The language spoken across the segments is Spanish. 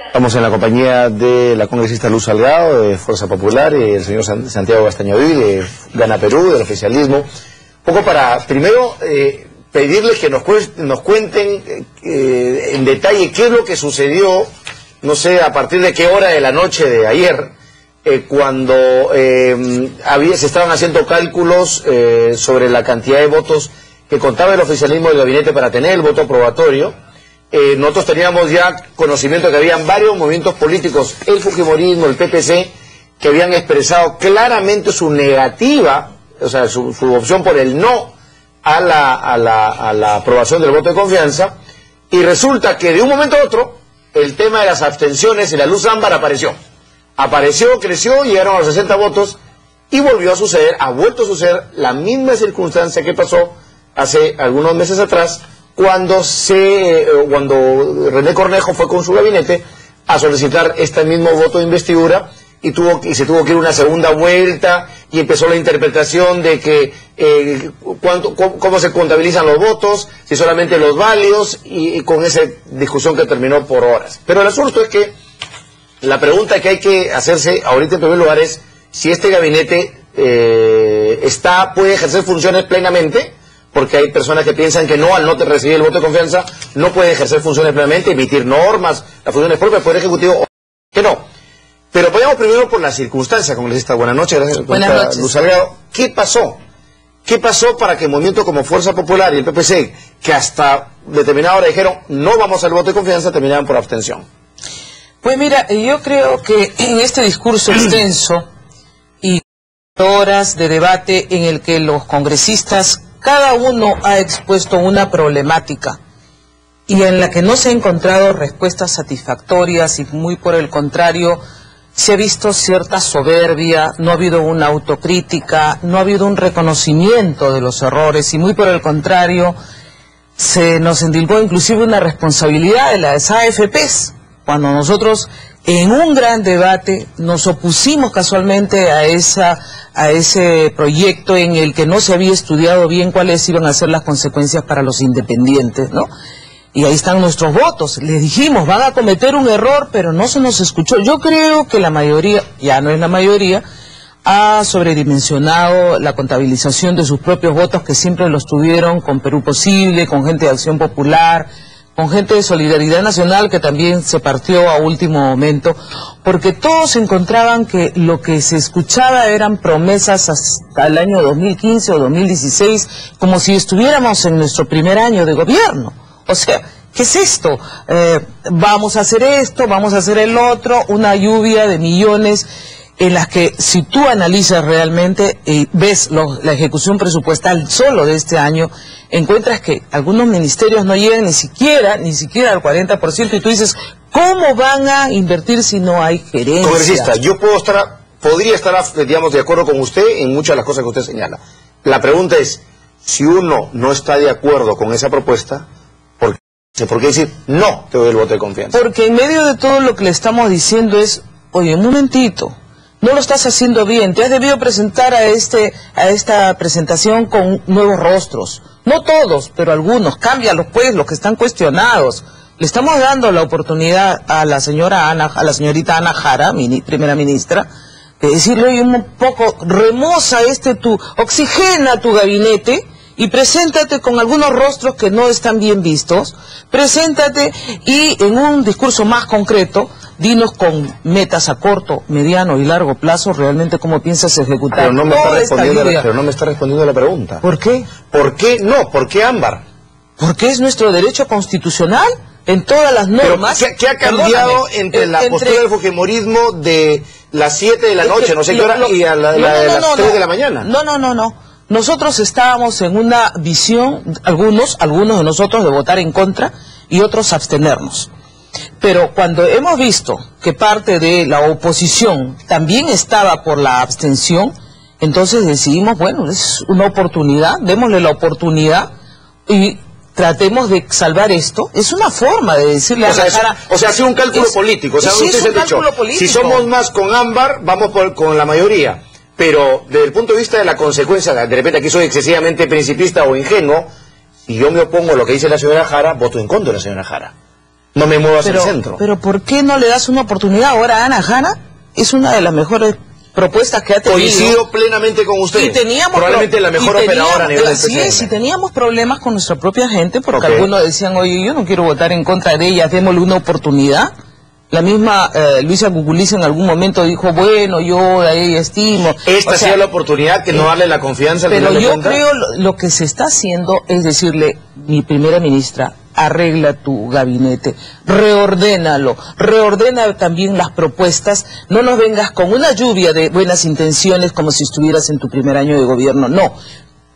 Estamos en la compañía de la congresista Luz Salgado, de Fuerza Popular, y el señor Santiago Castañaví, de Gana Perú, del oficialismo. Un poco para, primero, pedirles que nos cuenten en detalle qué es lo que sucedió, no sé, a partir de qué hora de la noche de ayer, cuando se estaban haciendo cálculos sobre la cantidad de votos que contaba el oficialismo del gabinete para tener el voto aprobatorio. Nosotros teníamos ya conocimiento de que habían varios movimientos políticos, el fujimorismo, el PPC, que habían expresado claramente su negativa, o sea, su opción por el no a la aprobación del voto de confianza, y resulta que de un momento a otro el tema de las abstenciones y la luz ámbar apareció, creció, llegaron a los 60 votos y volvió a suceder, ha vuelto a suceder la misma circunstancia que pasó hace algunos meses atrás, cuando René Cornejo fue con su gabinete a solicitar este mismo voto de investidura y se tuvo que ir una segunda vuelta y empezó la interpretación de que cómo se contabilizan los votos, si solamente los válidos, y con esa discusión que terminó por horas. Pero el asunto es que la pregunta que hay que hacerse ahorita en primer lugar es si este gabinete puede ejercer funciones plenamente, porque hay personas que piensan que no, al no recibir el voto de confianza, no puede ejercer funciones plenamente, emitir normas, las funciones propias del Poder Ejecutivo, que no. Pero vayamos primero por las circunstancias, congresista. Buenas noches, gracias. Buenas noches. Luz Salgado. ¿Qué pasó? ¿Qué pasó para que movimientos como Fuerza Popular y el PPC, que hasta determinada hora dijeron no vamos al voto de confianza, terminaban por abstención? Pues mira, yo creo que en este discurso extenso y horas de debate en el que los congresistas, cada uno ha expuesto una problemática y en la que no se han encontrado respuestas satisfactorias y muy por el contrario, se ha visto cierta soberbia, no ha habido una autocrítica, no ha habido un reconocimiento de los errores y muy por el contrario, se nos endilgó inclusive una responsabilidad de las AFPs, cuando nosotros en un gran debate nos opusimos casualmente a ese proyecto en el que no se había estudiado bien cuáles iban a ser las consecuencias para los independientes, ¿no? Y ahí están nuestros votos. Les dijimos, van a cometer un error, pero no se nos escuchó. Yo creo que la mayoría, ya no es la mayoría, ha sobredimensionado la contabilización de sus propios votos, que siempre los tuvieron con Perú Posible, con gente de Acción Popular, con gente de Solidaridad Nacional, que también se partió a último momento, porque todos encontraban que lo que se escuchaba eran promesas hasta el año 2015 o 2016, como si estuviéramos en nuestro primer año de gobierno. O sea, ¿qué es esto? Vamos a hacer esto, vamos a hacer el otro, una lluvia de millones en las que si tú analizas realmente y ves la ejecución presupuestal solo de este año, encuentras que algunos ministerios no llegan ni siquiera al 40%, y tú dices, ¿cómo van a invertir si no hay gerencia? Congresista, yo podría estar, digamos, de acuerdo con usted en muchas de las cosas que usted señala. La pregunta es, si uno no está de acuerdo con esa propuesta, ¿por qué decir no te doy el voto de confianza? Porque en medio de todo lo que le estamos diciendo es, oye, un momentito, no lo estás haciendo bien, te has debido presentar a esta presentación con nuevos rostros. No todos, pero algunos, cámbialos pues, los que están cuestionados. Le estamos dando la oportunidad a la señorita Ana Jara, primera ministra, de decirle, oye, un poco, remoza oxigena tu gabinete, y preséntate con algunos rostros que no están bien vistos, preséntate y en un discurso más concreto, dinos con metas a corto, mediano y largo plazo realmente cómo piensas ejecutar. Pero no me está respondiendo a la pregunta. ¿Por qué? ¿Por qué no? ¿Por qué ámbar? Porque es nuestro derecho constitucional en todas las normas. Pero ¿qué ha cambiado entre la postura del fujimorismo de las 7 de la noche, no sé qué hora, y a las 3 de la mañana? No. Nosotros estábamos en una visión, algunos de nosotros, de votar en contra y otros abstenernos. Pero cuando hemos visto que parte de la oposición también estaba por la abstención, entonces decidimos, bueno, es una oportunidad, démosle la oportunidad y tratemos de salvar esto. Es una forma de decirle a la Jara... O sea, ha sido un cálculo político. O sea, sí, es un cálculo político. Si somos más con ámbar, vamos con la mayoría. Pero desde el punto de vista de la consecuencia, de repente aquí soy excesivamente principista o ingenuo, si yo me opongo a lo que dice la señora Jara, voto en contra de la señora Jara. no me muevo hacia el centro. Pero ¿por qué no le das una oportunidad? Ahora Ana Jara es una de las mejores propuestas que ha tenido. Coincido plenamente con usted. Y teníamos probablemente la mejor operadora a nivel del Así es, y teníamos problemas con nuestra propia gente, porque algunos decían, oye, yo no quiero votar en contra de ella, démosle una oportunidad. La misma Luisa Cuculiza en algún momento dijo, bueno, yo a ella estimo. Esta ha sido la oportunidad que no darle la confianza al Pero final de yo cuentas. creo lo que se está haciendo es decirle, mi primera ministra, arregla tu gabinete, reordénalo, reordena también las propuestas, no nos vengas con una lluvia de buenas intenciones como si estuvieras en tu primer año de gobierno, no.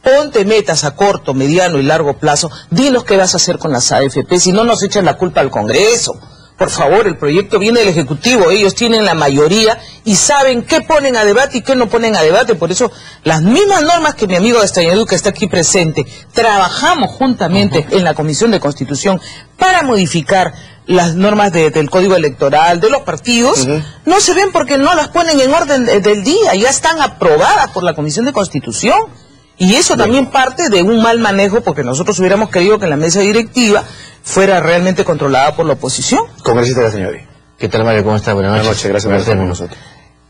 Ponte metas a corto, mediano y largo plazo, dinos qué vas a hacer con las AFP, si no nos echan la culpa al Congreso. Por favor, el proyecto viene del Ejecutivo, ellos tienen la mayoría y saben qué ponen a debate y qué no ponen a debate. Por eso, las mismas normas que mi amigo Castañedú, que está aquí presente, trabajamos juntamente en la Comisión de Constitución para modificar las normas del Código Electoral, de los partidos, no se ven porque no las ponen en orden del día, ya están aprobadas por la Comisión de Constitución. Y eso también parte de un mal manejo, porque nosotros hubiéramos querido que la mesa directiva fuera realmente controlada por la oposición. Congresista Castañedú. ¿Qué tal, Mario? ¿Cómo está? Buenas noches. Buenas noches, gracias por estar con nosotros.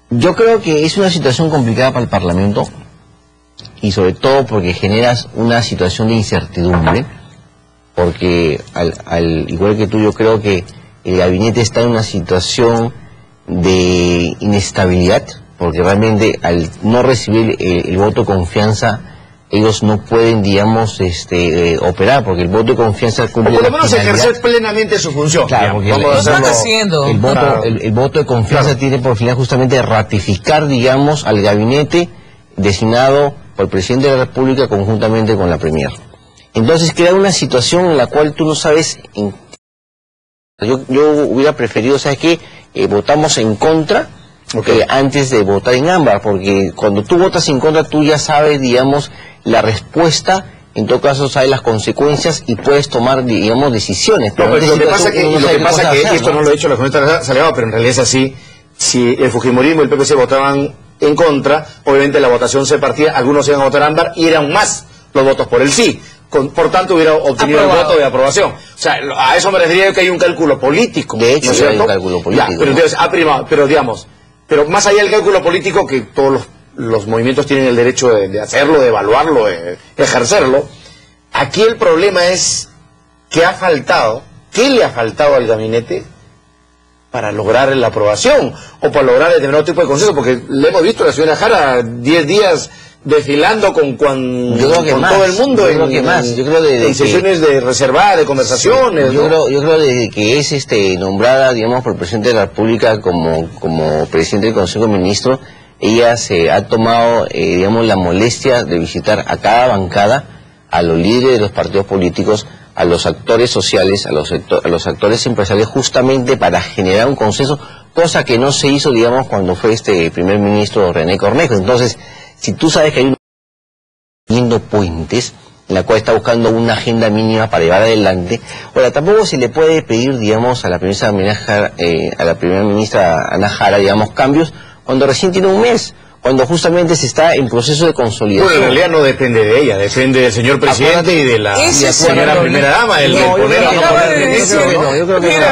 Yo creo que es una situación complicada para el Parlamento, y sobre todo porque generas una situación de incertidumbre, porque al igual que tú, yo creo que el gabinete está en una situación de inestabilidad, porque realmente al no recibir el voto de confianza, ellos no pueden, digamos, operar, porque el voto de confianza cumple. O por lo menos ejercer plenamente su función. Claro, porque lo están haciendo. El voto de confianza tiene por final justamente ratificar, digamos, al gabinete designado por el presidente de la República conjuntamente con la Premier. Entonces crea una situación en la cual tú no sabes. Yo hubiera preferido, ¿sabes qué? Votamos en contra. Antes de votar en ámbar, porque cuando tú votas en contra tú ya sabes, digamos, la respuesta, en todo caso sabes las consecuencias y puedes tomar, digamos, decisiones. Pero lo que pasa que esto no lo ha dicho la Junta Salgado, pero en realidad es así. Si el Fujimorismo y el PPC votaban en contra, obviamente la votación se partía, algunos iban a votar ámbar y eran más los votos por el sí. Por tanto hubiera obtenido el voto de aprobación. O sea, a eso me refería yo, que hay un cálculo político. De hecho, ¿no hay un cálculo político. Ya, pero entonces ha primado, pero digamos, pero más allá del cálculo político, que todos los movimientos tienen el derecho de hacerlo, de evaluarlo, de ejercerlo, aquí el problema es que ha faltado, ¿qué le ha faltado al gabinete para lograr la aprobación o para lograr determinado tipo de consenso? Porque le hemos visto a la señora Jara 10 días desfilando con todo el mundo en sesiones de reservadas, de conversaciones. Yo creo desde que es nombrada, digamos, por el presidente de la República como presidente del Consejo de Ministros, ella se ha tomado, digamos, la molestia de visitar a cada bancada, a los líderes de los partidos políticos, a los actores sociales, a los actores empresariales, justamente para generar un consenso, cosa que no se hizo, digamos, cuando fue primer ministro René Cornejo. Entonces, si tú sabes que hay un puentes, en la cual está buscando una agenda mínima para llevar adelante, ahora tampoco se le puede pedir, digamos, a la primera ministra Ana Jara, digamos, cambios cuando recién tiene un mes, cuando justamente se está en proceso de consolidación. Bueno, en realidad no depende de ella, depende del señor presidente y de la señora primera dama, el poner o no poner. Yo creo que el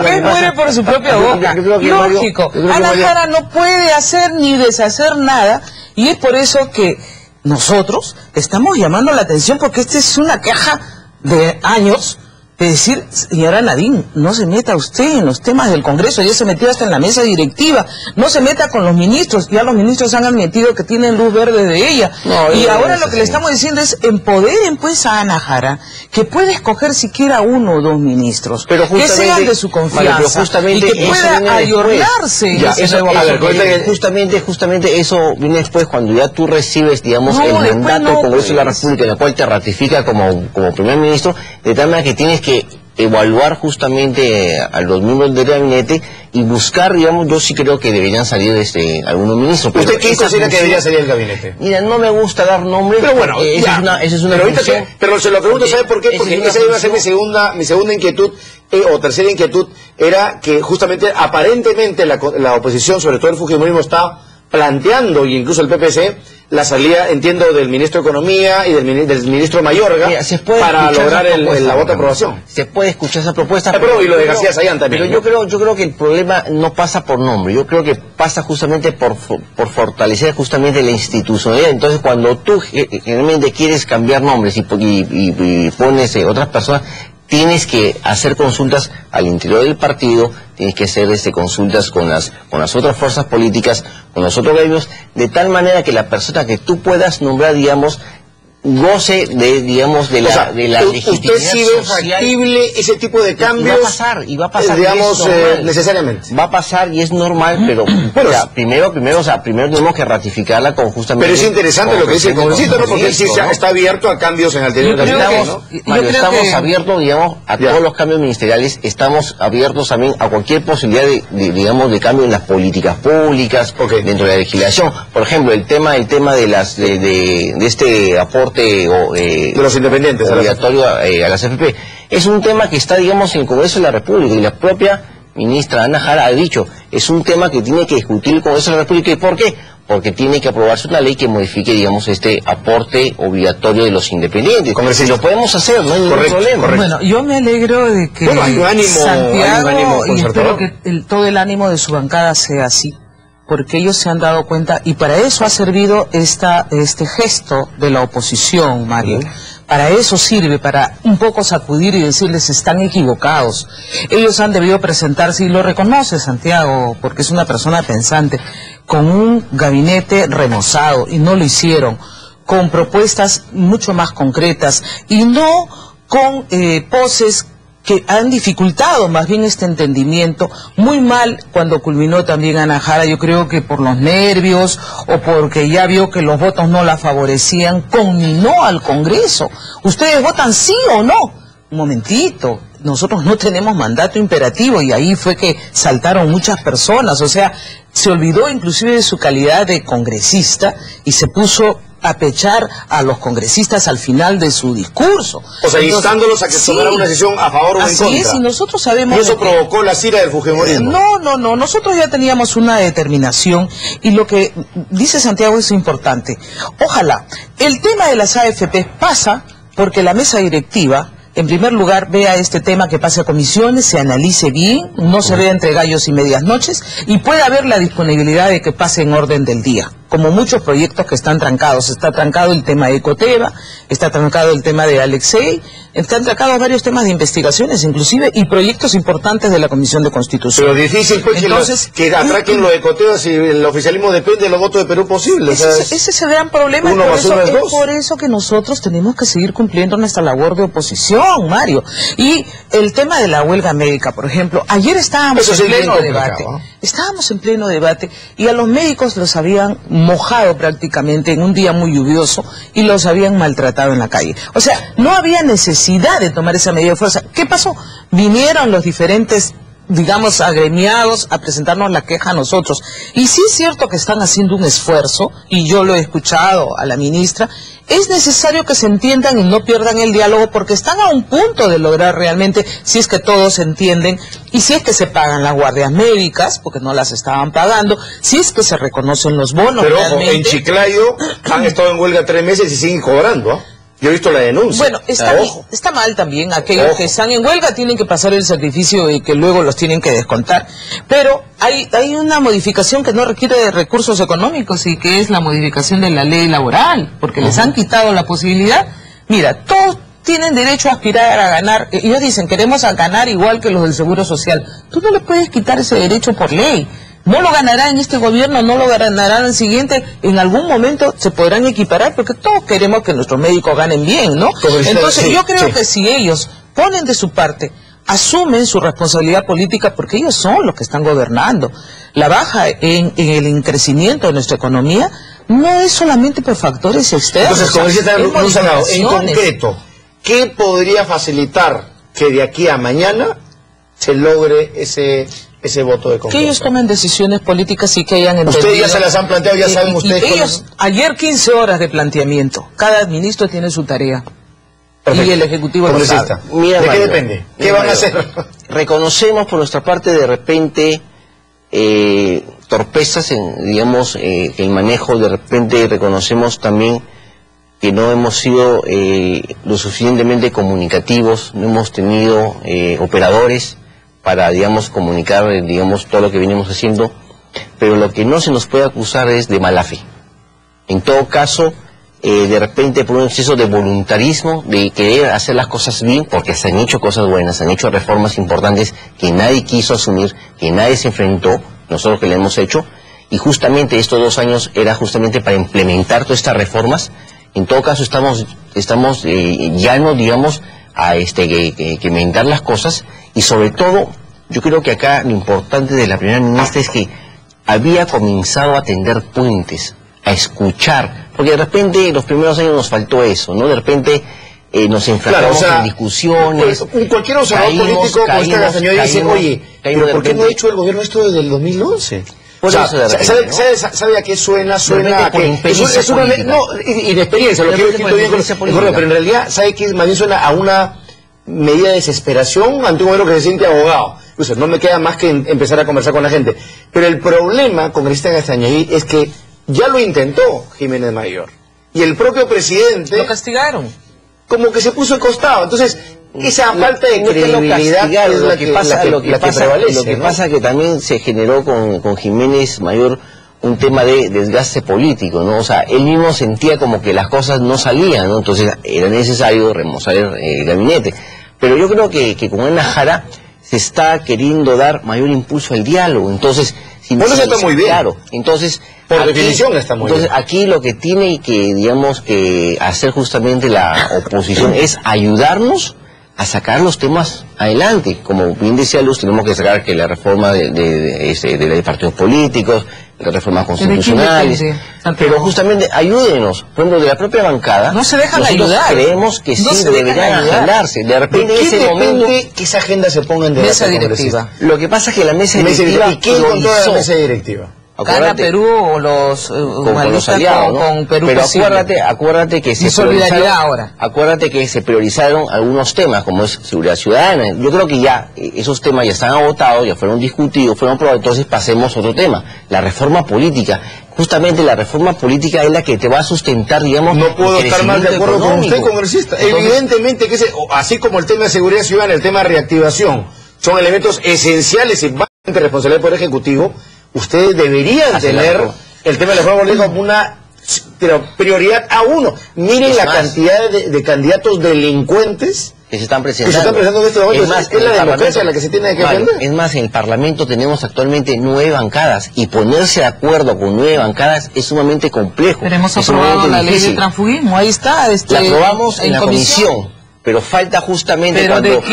pez muere por su propia boca. Lógico, Ana Jara no puede hacer ni deshacer nada, y es por eso que nosotros estamos llamando la atención, porque esta es una queja de años, de decir, señora Nadine, no se meta usted en los temas del Congreso, ya se metió hasta en la mesa directiva, no se meta con los ministros, ya los ministros han admitido que tienen luz verde de ella, y ahora lo que le estamos diciendo es, empoderen pues a Ana Jara, que puede escoger siquiera 1 o 2 ministros, pero que sean de su confianza, y que pueda ayornarse. Justamente eso viene después, cuando ya tú recibes, digamos, el mandato del Congreso de la República, en el cual te ratifica como primer ministro, de tal manera que tienes que evaluar justamente a los miembros del gabinete y buscar, digamos, yo sí creo que deberían salir algunos ministros. ¿Usted qué considera que debería salir el gabinete? Mira, no me gusta dar nombres, pero bueno, esa es una función. Pero se lo pregunto, ¿sabe por qué? Porque esa iba a ser mi segunda inquietud, o tercera inquietud, era que justamente, aparentemente, la oposición, sobre todo el fujimorismo, está planteando, y incluso el PPC, la salida, entiendo, del ministro de Economía y del ministro Mayorga para lograr la voto de aprobación. Se puede escuchar esa propuesta. Y lo de García Sayán también. Pero yo creo que el problema no pasa por nombre, yo creo que pasa justamente por fortalecer justamente la institucionalidad. Entonces, cuando tú generalmente quieres cambiar nombres y pones otras personas, tienes que hacer consultas al interior del partido, tienes que hacer consultas con las otras fuerzas políticas, con los otros gremios, de tal manera que la persona que tú puedas nombrar, digamos, goce de la legitimidad. ¿Usted sí ve factible ese tipo de cambios? Y va a pasar, digamos, necesariamente. Va a pasar y es normal, pero bueno, primero tenemos que ratificarla con justamente... Pero es interesante lo que dice el congresista, ¿no? Porque él sí está abierto a cambios en el anterior gabinete, ¿no? Estamos abiertos, digamos, a todos los cambios ministeriales, estamos abiertos también a cualquier posibilidad de cambio en las políticas públicas, dentro de la legislación. Por ejemplo, el tema de este aporte de los independientes obligatorio a las AFP. Es un tema que está, digamos, en el Congreso de la República, y la propia ministra Ana Jara ha dicho, es un tema que tiene que discutir el Congreso de la República. ¿Y por qué? Porque tiene que aprobarse una ley que modifique, digamos, este aporte obligatorio de los independientes. Si lo podemos hacer, no hay ningún problema. Bueno, yo me alegro de que Santiago, y espero que todo el ánimo de su bancada sea así, porque ellos se han dado cuenta, y para eso ha servido este gesto de la oposición, Mario. Para eso sirve, para un poco sacudir y decirles están equivocados. Ellos han debido presentarse, y lo reconoce Santiago, porque es una persona pensante, con un gabinete remozado, y no lo hicieron, con propuestas mucho más concretas, y no con poses que han dificultado más bien este entendimiento. Muy mal cuando culminó también Ana Jara, yo creo que por los nervios o porque ya vio que los votos no la favorecían, conminó al Congreso. ¿Ustedes votan sí o no? Un momentito, nosotros no tenemos mandato imperativo, y ahí fue que saltaron muchas personas. O sea, se olvidó inclusive de su calidad de congresista y se puso a pechar a los congresistas al final de su discurso. O sea, instándolos a que tomaran una decisión a favor o en contra. Así es, y nosotros sabemos... ¿Y eso provocó la ira del fujimorismo? No, nosotros ya teníamos una determinación, y lo que dice Santiago es importante. Ojalá, el tema de las AFP pasa porque la mesa directiva, en primer lugar, vea este tema, que pase a comisiones, se analice bien, no se vea entre gallos y medias noches, y pueda haber la disponibilidad de que pase en orden del día, como muchos proyectos que están trancados. Está trancado el tema de Ecoteva, está trancado el tema de Alexei, están trancados varios temas de investigaciones, inclusive, y proyectos importantes de la Comisión de Constitución. Pero difícil, pues, que atraquen lo de Ecoteva si el oficialismo depende de los votos de Perú posibles. Ese es el gran problema, es por eso que nosotros tenemos que seguir cumpliendo nuestra labor de oposición, Mario. Y el tema de la huelga médica, por ejemplo, ayer estábamos en pleno debate. Estábamos en pleno debate, y a los médicos los habían mojado prácticamente en un día muy lluvioso, y los habían maltratado en la calle. O sea, no había necesidad de tomar esa medida de fuerza. ¿Qué pasó? Vinieron los diferentes, digamos, agremiados a presentarnos la queja a nosotros. Y sí es cierto que están haciendo un esfuerzo, y yo lo he escuchado a la ministra. Es necesario que se entiendan y no pierdan el diálogo, porque están a un punto de lograr realmente, si es que todos entienden, y si es que se pagan las guardias médicas, porque no las estaban pagando, si es que se reconocen los bonos. Pero ojo, en Chiclayo han estado en huelga 3 meses y siguen cobrando, ¿ah? Yo he visto la denuncia. Bueno, está mal también. Aquellos que están en huelga tienen que pasar el sacrificio y que luego los tienen que descontar. Pero hay una modificación que no requiere de recursos económicos, y que es la modificación de la ley laboral, porque les han quitado la posibilidad. Mira, todos tienen derecho a aspirar a ganar. Ellos dicen, queremos ganar igual que los del Seguro Social. Tú no les puedes quitar ese derecho por ley. No lo ganará en este gobierno, no lo ganará en el siguiente. En algún momento se podrán equiparar, porque todos queremos que nuestros médicos ganen bien, ¿no? Entonces yo creo que si ellos ponen de su parte, asumen su responsabilidad política, porque ellos son los que están gobernando. La baja en el crecimiento de nuestra economía no es solamente por factores externos. Entonces, como dice en concreto, ¿qué podría facilitar que de aquí a mañana se logre ese voto de confianza? Que ellos tomen decisiones políticas y que hayan entendido. Ustedes ya se las han planteado, ya saben ustedes. Ellos, ayer 15 horas de planteamiento. Cada ministro tiene su tarea. Perfecto. Y el Ejecutivo lo sabe. Mira, ¿de qué depende? ¿Qué van a hacer? Reconocemos por nuestra parte, de repente, torpezas en, digamos, el manejo. De repente reconocemos también que no hemos sido lo suficientemente comunicativos, no hemos tenido operadores para, digamos, comunicar, digamos, todo lo que venimos haciendo, pero lo que no se nos puede acusar es de mala fe. En todo caso, de repente por un exceso de voluntarismo, de querer hacer las cosas bien, porque se han hecho cosas buenas, se han hecho reformas importantes que nadie quiso asumir, que nadie se enfrentó, nosotros que le hemos hecho, y justamente estos 2 años era justamente para implementar todas estas reformas. En todo caso estamos ya no, digamos, a que inventar las cosas, y sobre todo, yo creo que acá lo importante de la primera ministra es que había comenzado a tender puentes, a escuchar, porque de repente los primeros años nos faltó eso, ¿no? De repente nos enfrentamos en discusiones. Cualquier observador político como esta Castañeda dice, oye, ¿pero por qué no ha hecho el gobierno esto desde el 2011? O sea, ¿sabe a qué suena? Suena a que es una inexperiencia, lo que yo estoy bien con el gobierno, pero en realidad, ¿sabe qué? Más bien suena a una medida de desesperación ante un gobierno que se siente abogado. Entonces, no me queda más que empezar a conversar con la gente. Pero el problema con Cristian Castañeda es que ya lo intentó Jiménez Mayor. Y el propio presidente... Lo castigaron. Como que se puso al costado. Entonces, esa falta de credibilidad es la que prevalece. Lo que pasa que también se generó con Jiménez Mayor un tema de desgaste político, ¿no? O sea, él mismo sentía como que las cosas no salían, ¿no? Entonces era necesario remozar el gabinete. Pero yo creo que con Ana Jara se está queriendo dar mayor impulso al diálogo. Entonces, está muy bien. Claro, entonces... Por definición está muy bien. Entonces, aquí lo que tiene que, digamos, que hacer justamente la oposición es ayudarnos a sacar los temas adelante. Como bien decía Luz, tenemos que sacar que la reforma de partidos políticos, las reformas constitucionales, pero justamente ayúdenos. Por ejemplo, de la propia bancada, no se dejan ayudar. Creemos que no sí deberían agendarse. De repente en ese momento que esa agenda se ponga en debate. Mesa directiva. Lo que pasa es que la mesa directiva ¿y quién controla la mesa directiva? Gana Perú o los aliados, ¿no? Con Perú. Pero acuérdate que se acuérdate que se priorizaron algunos temas como es seguridad ciudadana. Yo creo que ya esos temas ya están agotados, ya fueron discutidos, fueron aprobados. Entonces pasemos a otro tema, la reforma política. Justamente la reforma política es la que te va a sustentar, digamos. No puedo estar más de acuerdo con usted, congresista. Evidentemente que así como el tema de seguridad ciudadana, el tema de reactivación son elementos esenciales y bastante responsabilidad del Poder Ejecutivo. Ustedes deberían tener el tema de la reforma política como una prioridad a uno. Miren la cantidad de candidatos delincuentes que se están presentando. En este momento. Es la democracia la que se tiene que defender. Es más, en el Parlamento tenemos actualmente 9 bancadas y ponerse de acuerdo con 9 bancadas es sumamente complejo. Pero hemos aprobado la ley de transfugismo, ahí está. La aprobamos en la comisión. Pero falta justamente cuando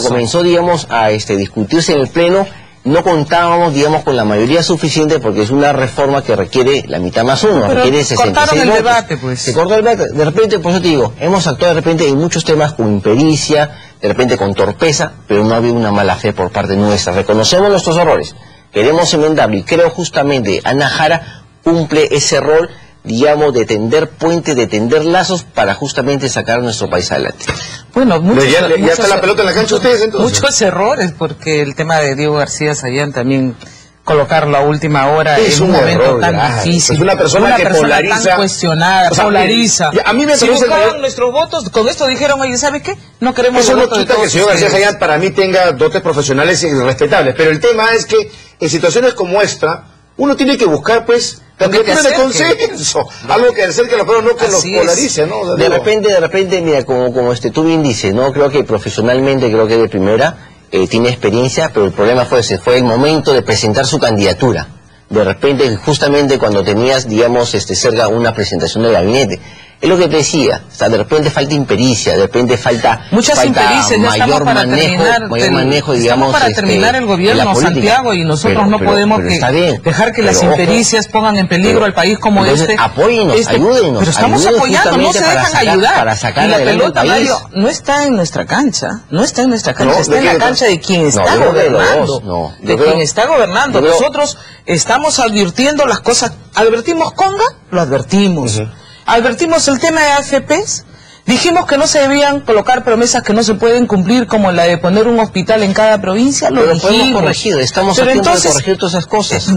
comenzó, digamos, a discutirse en el Pleno, no contábamos, digamos, con la mayoría suficiente porque es una reforma que requiere la mitad más uno, requiere 66 cortaron el votos. debate, pues. Se cortó el debate. De repente, por eso te digo, hemos actuado de repente en muchos temas con impericia, de repente con torpeza, pero no había una mala fe por parte nuestra. Reconocemos nuestros errores, queremos enmendarlo y creo justamente Ana Jara cumple ese rol, digamos, de tender puentes, de tender lazos para justamente sacar a nuestro país adelante. Bueno, ya está la pelota en la cancha ustedes entonces. Muchos errores, porque el tema de Diego García Sayán también colocarlo a última hora es un momento tan difícil. Es una persona que polariza, tan cuestionada, polariza. A mí me si buscaban nuestros votos, con esto dijeron, oye, ¿sabes qué? No queremos eso no quita que el señor García Sayán para mí tenga dotes profesionales y respetables, pero el tema es que en situaciones como esta uno tiene que buscar, pues, candidaturas de consenso, algo que acerque a los pueblos, no que los polarice, ¿no? O sea, de repente, mira, como tú bien dices, ¿no? Creo que profesionalmente, creo que de primera, tiene experiencia, pero el problema fue el momento de presentar su candidatura. De repente, justamente cuando tenías, digamos, cerca una presentación del gabinete. Es lo que te decía, o sea, de repente falta impericia, de repente falta impericias, mayor manejo, digamos, para terminar el gobierno, Santiago, y nosotros no podemos dejar que las impericias pongan en peligro al país como apóyennos, ayúdenos. Pero estamos apoyando, no se dejan ayudar. Para sacar y la pelota, Mario, no está en nuestra cancha, está en la cancha de quien está gobernando, quien está gobernando. Nosotros estamos advirtiendo las cosas, advertimos Conga, lo advertimos. Advertimos el tema de AFPs, Dijimos que no se debían colocar promesas que no se pueden cumplir, como la de poner un hospital en cada provincia. Lo dijimos. Hemos corregido, estamos a tiempo de corregir todas esas cosas.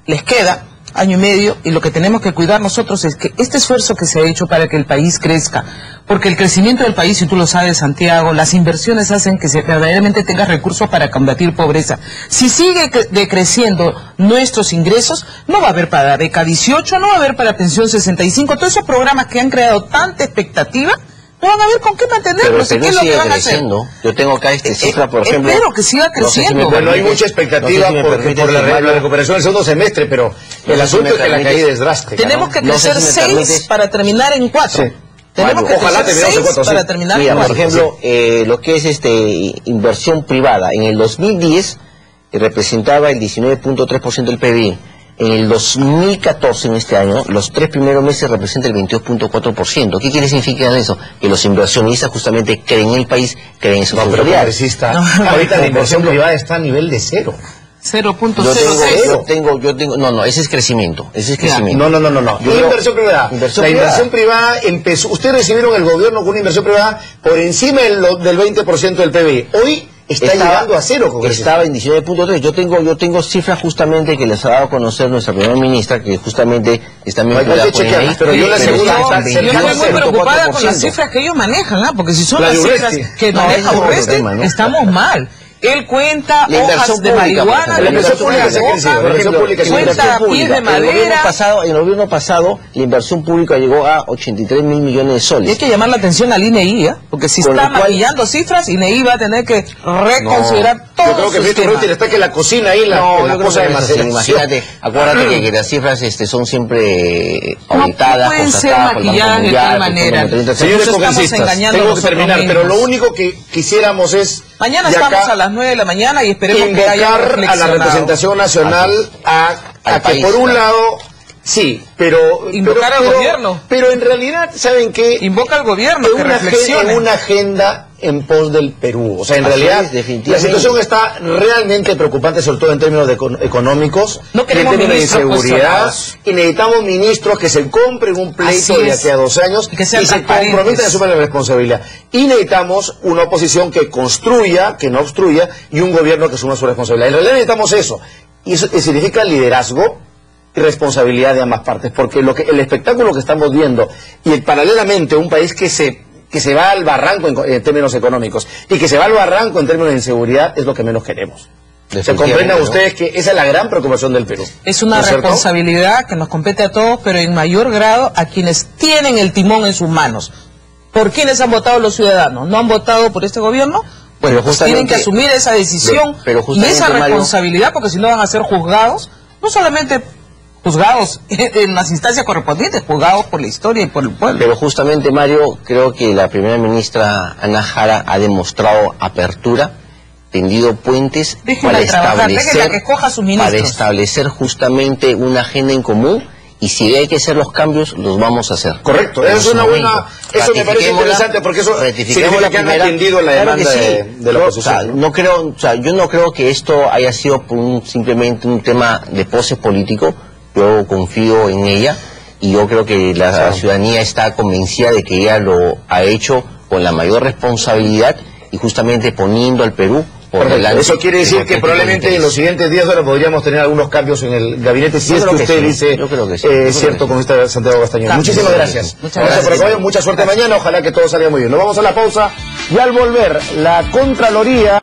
Les queda año y medio, y lo que tenemos que cuidar nosotros es que este esfuerzo que se ha hecho para que el país crezca, porque el crecimiento del país, si tú lo sabes, Santiago, las inversiones hacen que se verdaderamente tenga recursos para combatir pobreza. Si sigue decreciendo nuestros ingresos, no va a haber para beca 18, no va a haber para pensión 65, todos esos programas que han creado tanta expectativa, no van a ver con qué mantenerlos. Pero ¿Qué es lo que van a hacer? Yo tengo acá cifra, por ejemplo. Espero que siga creciendo. No sé si bueno, hay mucha expectativa por la recuperación del segundo semestre, pero el asunto es que la caída es drástica. Tenemos que crecer 6 para terminar en 4. Sí. Tenemos que ojalá crecer 6 para terminar en 4. Por ejemplo, lo que es inversión privada, en el 2010 representaba el 19.3% del PBI. En el 2014, en este año, los 3 primeros meses representa el 22.4%. ¿Qué quiere significar eso? Que los inversionistas justamente creen en el país, creen en su seguridad. Ahorita la inversión privada está a nivel de 0. 0.06. Yo tengo, no, ese es crecimiento, No. Inversión privada. La inversión privada empezó, ustedes recibieron el gobierno con una inversión privada por encima del 20% del PBI. Hoy está llegando a 0. Estaba en 19.3. Yo tengo cifras justamente que les ha dado a conocer nuestra primera ministra, que justamente están vinculadas con el pero yo la aseguro yo estoy muy preocupada con las cifras que ellos manejan, porque si son las cifras que maneja Urresti, estamos mal. Él cuenta hojas de marihuana, la inversión pública cuenta pies de madera. En el gobierno pasado, la inversión pública llegó a 83.000 millones de soles. Y hay que llamar la atención al INEI, porque si está maquillando cifras, INEI va a tener que reconsiderar todo. Yo creo que Víctor está que la cocina ahí, la cosa de maceración. Imagínate, acuérdate que las cifras son siempre auditadas, no pueden ser maquilladas de tal manera. Señores congresistas, tengo que terminar, pero lo único que quisiéramos es... Mañana estamos a las 9 de la mañana y esperemos que haya a la representación nacional a que por un lado, sí, pero... Invocar al gobierno. Pero en realidad, ¿saben qué? Invoca al gobierno, que reflexione. Una agenda en pos del Perú. O sea, en realidad, la situación está realmente preocupante, sobre todo en términos económicos, no queremos en términos de seguridad, y necesitamos ministros que se compren un pleito de aquí a 2 años y se comprometan a asumir la responsabilidad. Y necesitamos una oposición que construya, que no obstruya, y un gobierno que asuma su responsabilidad. En realidad necesitamos eso. Y eso significa liderazgo y responsabilidad de ambas partes, porque el espectáculo que estamos viendo, y paralelamente un país que se va al barranco en términos económicos y que se va al barranco en términos de inseguridad, es lo que menos queremos. Se comprendan ustedes que esa es la gran preocupación del Perú. Es una responsabilidad que nos compete a todos, pero en mayor grado a quienes tienen el timón en sus manos. ¿Por quiénes han votado los ciudadanos? ¿No han votado por este gobierno? Bueno, pues tienen que asumir esa decisión y esa responsabilidad, porque si no van a ser juzgados, no solamente juzgados en las instancias correspondientes, juzgados por la historia y por el pueblo. Pero justamente, Mario, creo que la primera ministra Ana Jara ha demostrado apertura, tendido puentes para establecer justamente una agenda en común, y si hay que hacer los cambios, los vamos a hacer. Correcto, eso es una buena, eso me parece interesante, porque eso significa que han atendido la demanda de la oposición. Yo no creo que esto haya sido simplemente un tema de pose político. Yo confío en ella y yo creo que la ciudadanía está convencida de que ella lo ha hecho con la mayor responsabilidad y justamente poniendo al Perú por delante. Eso quiere decir que probablemente en los siguientes días ahora podríamos tener algunos cambios en el gabinete, si es que usted dice cierto con esta Santiago Castañón. Muchísimas gracias. Gracias por acompañarnos, mucha suerte mañana, ojalá que todo salga muy bien. Nos vamos a la pausa y al volver, la Contraloría...